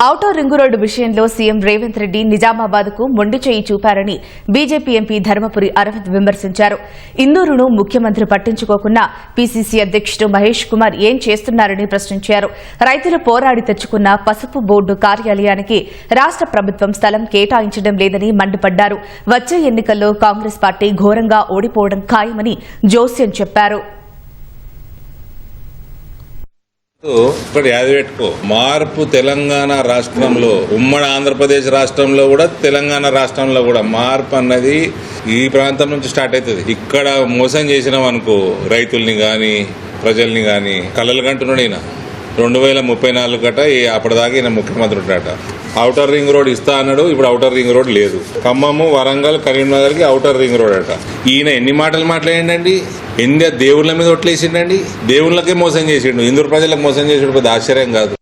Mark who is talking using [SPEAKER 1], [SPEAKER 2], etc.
[SPEAKER 1] Outer ring road విషయంలో CM Revanth Reddy Nizamabad కు మొండి చేయి చూపారని బీజేపీ ఎంపీ ధర్మపురి అరవింద్ విమర్శించారు. ఇందూరును ముఖ్యమంత్రి పట్టించుకోకుండా పీసీసీ అధ్యక్షుడు మహేష్ కుమార్ ఏం చేస్తున్నారని ప్రశ్నించారు. రైతులు పోరాడి తెచ్చుకున్న పసుపు బోర్డు కార్యాలయానికి రాష్ట ప్రభుత్వం స్థలం కేటాయించడం లేదని మండిపడ్డారు. వచ్చే ఎన్నికల్లో కాంగ్రెస్ పార్టీ ఘోరంగా ఓడిపోవడం ఖాయమని జోస్యం చెప్పారు.
[SPEAKER 2] ఇక్కడ యాది పెట్టుకో, మార్పు తెలంగాణ రాష్ట్రంలో, ఉమ్మడి ఆంధ్రప్రదేశ్ రాష్ట్రంలో కూడా, తెలంగాణ రాష్ట్రంలో కూడా మార్పు అన్నది ఈ ప్రాంతం నుంచి స్టార్ట్ అవుతుంది. ఇక్కడ మోసం చేసినాం అనుకో, రైతుల్ని గాని ప్రజల్ని గాని కలలు కంటున్నాడు ఈయన. 2034 గట అప్పటిదాకా ఈయన ముఖ్యమంత్రి ఉంటాడట. ఔటర్ రింగ్ రోడ్ ఇస్తా అన్నాడు, ఇప్పుడు ఔటర్ రింగ్ రోడ్ లేదు. ఖమ్మము, వరంగల్, కరీంనగర్ కి ఔటర్ రింగ్ రోడ్ అట. ఈయన ఎన్ని మాటలు మాట్లాడిండండి, ఎన్ని దేవుళ్ల మీద ఒట్లేసిండండి, దేవుళ్ళకే మోసం చేసిండు, ఇందూరు ప్రజలకు మోసం చేసిండు, పెద్ద ఆశ్చర్యం కాదు.